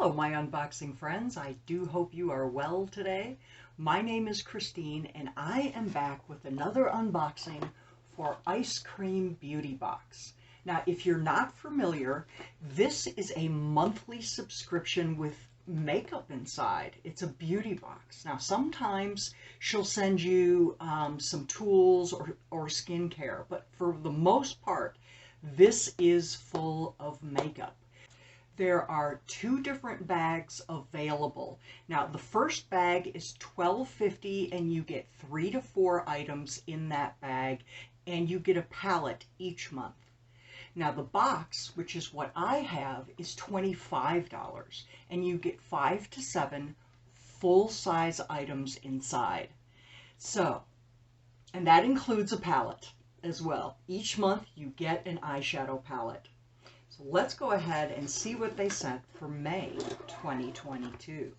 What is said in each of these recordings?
Hello, my unboxing friends. I do hope you are well today. My name is Christine, and I am back with another unboxing for Eyescream Beauty Box. Now, if you're not familiar, this is a monthly subscription with makeup inside. It's a beauty box. Now, sometimes she'll send you some tools or skincare, but for the most part, this is full of makeup. There are two different bags available. Now, the first bag is $12.50 and you get 3 to 4 items in that bag, and you get a palette each month. Now, the box, which is what I have, is $25 and you get 5 to 7 full-size items inside. So, and that includes a palette as well. Each month you get an eyeshadow palette. So let's go ahead and see what they sent for May 2022.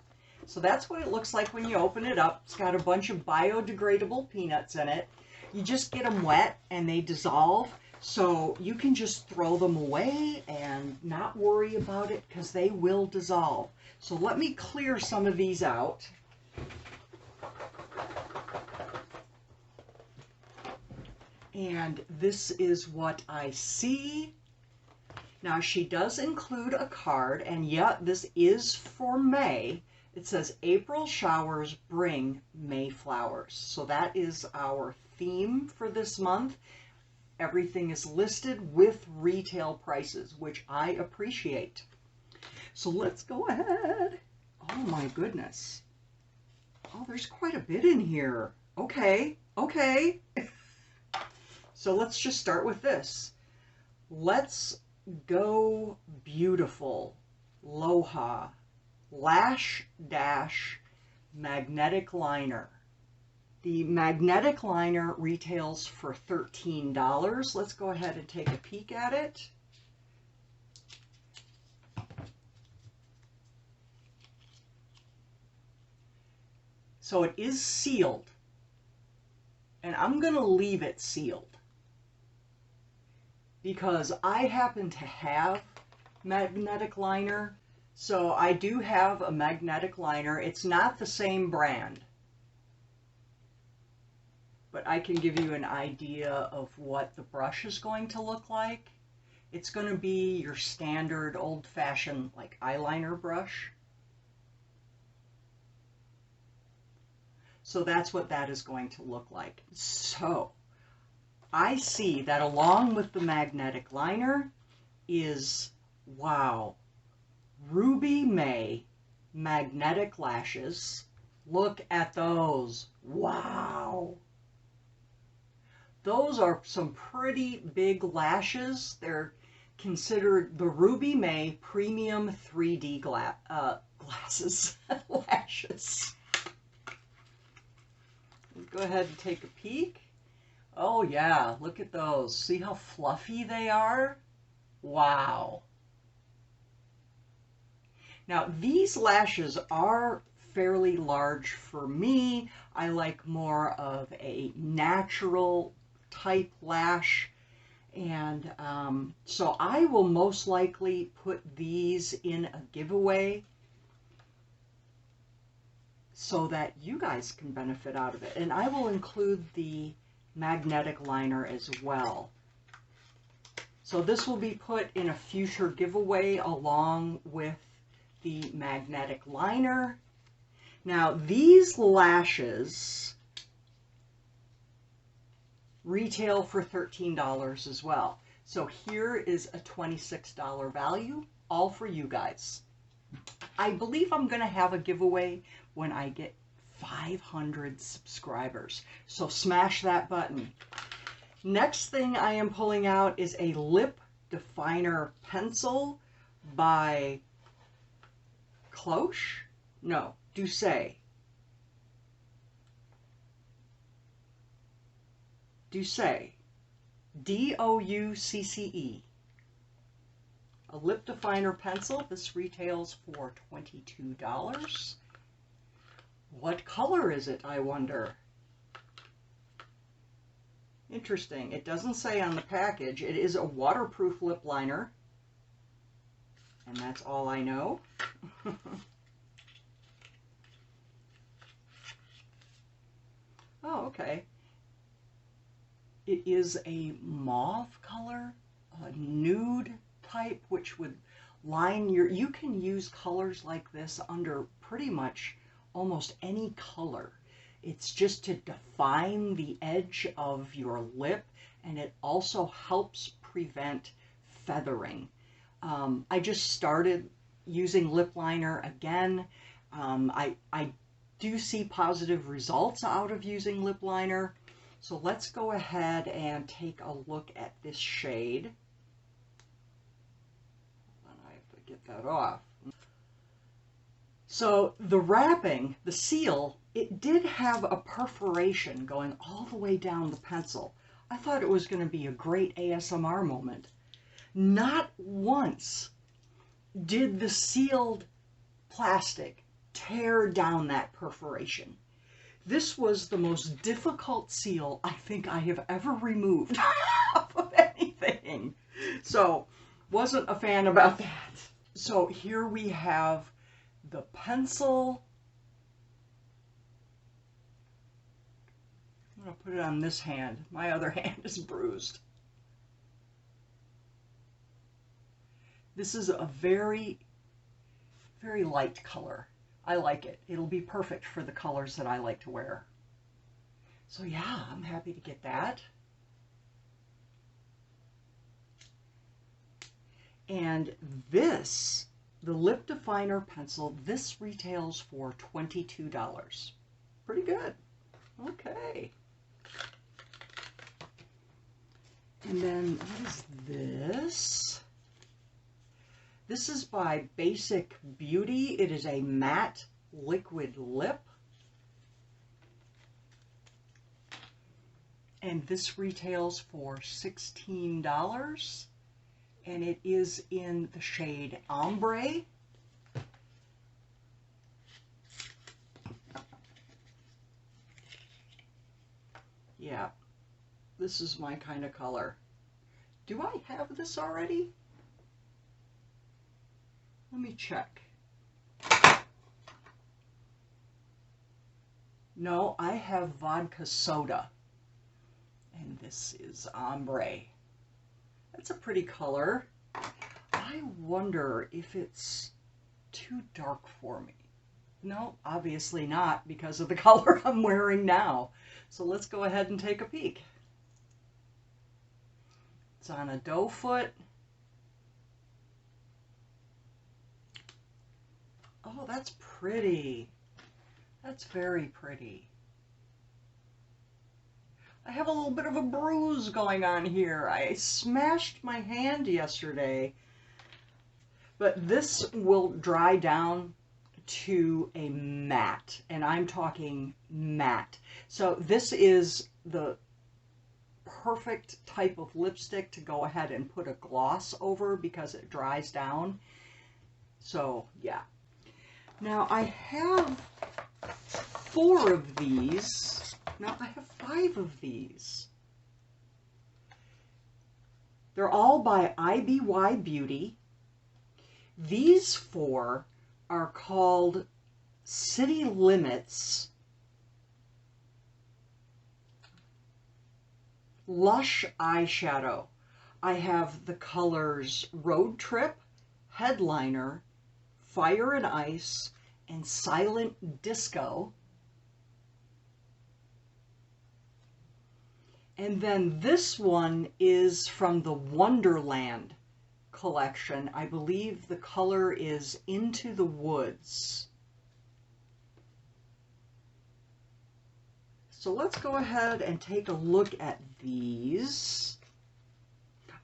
So that's what it looks like when you open it up. It's got a bunch of biodegradable peanuts in it. You just get them wet and they dissolve, so you can just throw them away and not worry about it because they will dissolve. So let me clear some of these out. And this is what I see. Now, she does include a card, and yet this is for May. It says, April showers bring May flowers. So that is our theme for this month. Everything is listed with retail prices, which I appreciate. So let's go ahead. Oh my goodness. Oh, there's quite a bit in here. Okay. So let's just start with this. Let's Go Beautiful Loha Lash Dash Magnetic Liner. The magnetic liner retails for $13. Let's go ahead and take a peek at it. So it is sealed, and I'm going to leave it sealed, because I happen to have magnetic liner. So I do have a magnetic liner. It's not the same brand, but I can give you an idea of what the brush is going to look like. It's going to be your standard old-fashioned like eyeliner brush. So that's what that is going to look like. So I see that along with the magnetic liner is, wow, Ruby May magnetic lashes. Look at those. Wow. Those are some pretty big lashes. They're considered the Ruby May Premium 3D glasses. Lashes. Let's go ahead and take a peek. Oh yeah, look at those. See how fluffy they are? Wow. Now, these lashes are fairly large for me. I like more of a natural type lash. And so I will most likely put these in a giveaway so that you guys can benefit out of it. And I will include the magnetic liner as well. So this will be put in a future giveaway along with the magnetic liner. Now, these lashes retail for $13 as well. So here is a $26 value, all for you guys. I believe I'm going to have a giveaway when I get 500 subscribers. So smash that button. Next thing I am pulling out is a lip definer pencil by Cloche? No, Douce. Douce. D-O-U-C-C-E. A lip definer pencil. This retails for $22. What color is it, I wonder? Interesting. It doesn't say on the package. It is a waterproof lip liner. and that's all I know. Oh, okay. It is a mauve color, a nude type, which would line your, you can use colors like this under pretty much almost any color. It's just to define the edge of your lip, and it also helps prevent feathering. I just started using lip liner again. I do see positive results out of using lip liner. So let's go ahead and take a look at this shade. I have to get that off. So the wrapping, the seal, it did have a perforation going all the way down the pencil. I thought it was going to be a great ASMR moment. Not once did the sealed plastic tear down that perforation. This was the most difficult seal I think I have ever removed of anything. So, wasn't a fan about that. So here we have the pencil. I'm going to put it on this hand. My other hand is bruised. This is a very, very light color. I like it. It'll be perfect for the colors that I like to wear. So yeah, I'm happy to get that. And this, the lip definer pencil, this retails for $22. Pretty good. Okay. And then what is this? This is by Basic Beauty. It is a matte liquid lip. And this retails for $16. And it is in the shade Ombre. Yeah, this is my kind of color. Do I have this already? Let me check. No, I have vodka soda. And this is ombre. That's a pretty color. I wonder if it's too dark for me. No, obviously not, because of the color I'm wearing now. So let's go ahead and take a peek. It's on a doe foot. Oh, that's pretty. That's very pretty. I have a little bit of a bruise going on here. I smashed my hand yesterday. But this will dry down to a matte, and I'm talking matte. So this is the perfect type of lipstick to go ahead and put a gloss over because it dries down. So yeah. Now I have 4 of these. No, I have 5 of these. They're all by IBY Beauty. These 4 are called City Limits Lush Eyeshadow. I have the colors Road Trip, Headliner, Fire and Ice, and Silent Disco. And then this one is from the Wonderland collection. I believe the color is Into the Woods. So let's go ahead and take a look at these.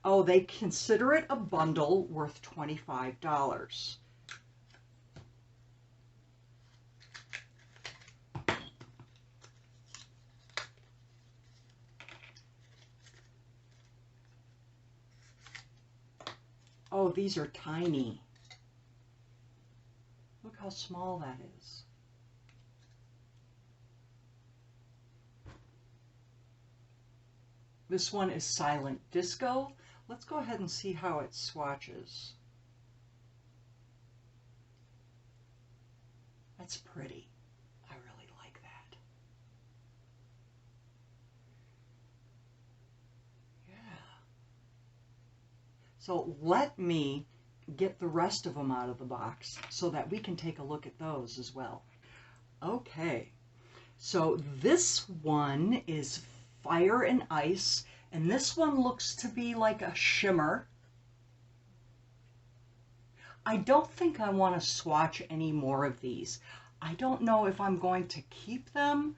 Oh, they consider it a bundle worth $25. Oh, these are tiny. Look how small that is. This one is Silent Disco. Let's go ahead and see how it swatches. That's pretty. I really like that. Yeah. So let me get the rest of them out of the box so that we can take a look at those as well. Okay, so this one is Fire and Ice, and this one looks to be like a shimmer. I don't think I want to swatch any more of these. I don't know if I'm going to keep them.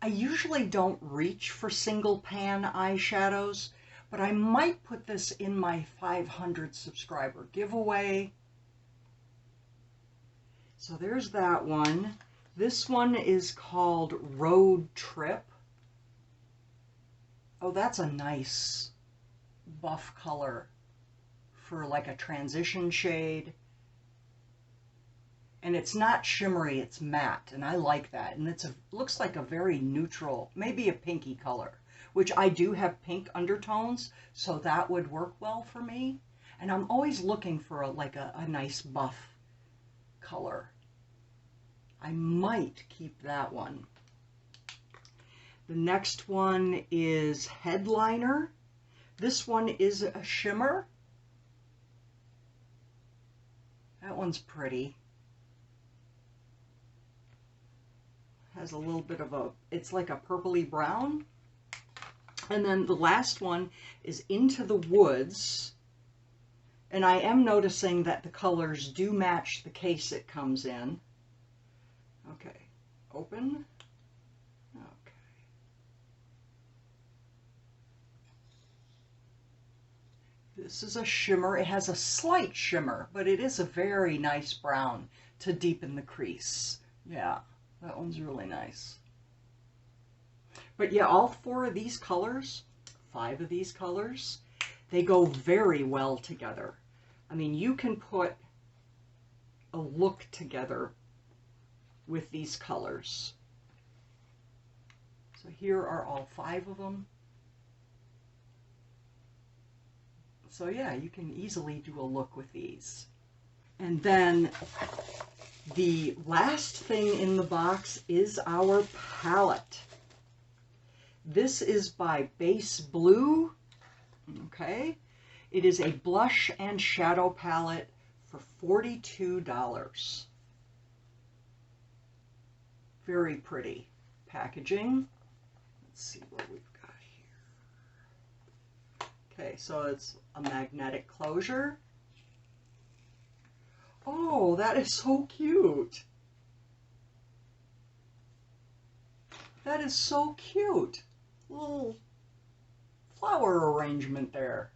I usually don't reach for single pan eyeshadows, but I might put this in my 500 subscriber giveaway. So there's that one. This one is called Road Trip. Oh, that's a nice buff color for like a transition shade. And it's not shimmery, it's matte, and I like that. And looks like a very neutral, maybe a pinky color, which I do have pink undertones, so that would work well for me. And I'm always looking for a nice buff color. I might keep that one. The next one is Headliner. This one is a shimmer. That one's pretty. Has a little bit of it's like a purpley brown. And then the last one is Into the Woods. And I am noticing that the colors do match the case it comes in. Okay, open. Okay. This is a shimmer. It has a slight shimmer, but it is a very nice brown to deepen the crease. Yeah, that one's really nice. But yeah, all 4 of these colors, 5 of these colors, they go very well together. I mean, you can put a look together with these colors. So here are all 5 of them. So yeah, you can easily do a look with these. And then the last thing in the box is our palette. This is by Base Blue. Okay. It is a blush and shadow palette for $42. Very pretty packaging. Let's see what we've got here. Okay, so it's a magnetic closure. Oh, that is so cute. That is so cute. Little flower arrangement there.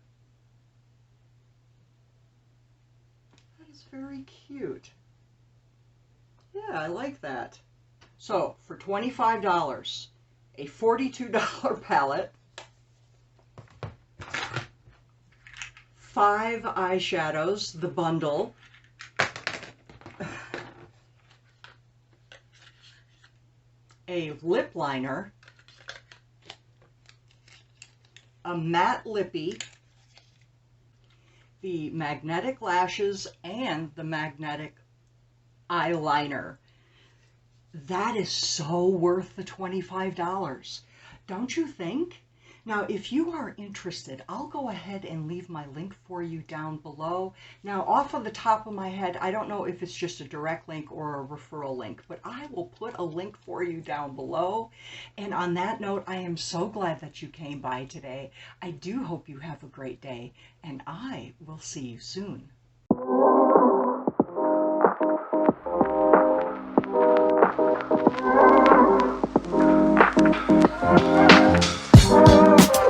That is very cute. Yeah, I like that. So, for $25, a $42 palette, 5 eyeshadows, the bundle, a lip liner, a matte lippy, the magnetic lashes, and the magnetic eyeliner. That is so worth the $25, don't you think? Now, if you are interested, I'll go ahead and leave my link for you down below. Now, off of the top of my head, I don't know if it's just a direct link or a referral link, but I will put a link for you down below. And on that note, I am so glad that you came by today. I do hope you have a great day, and I will see you soon.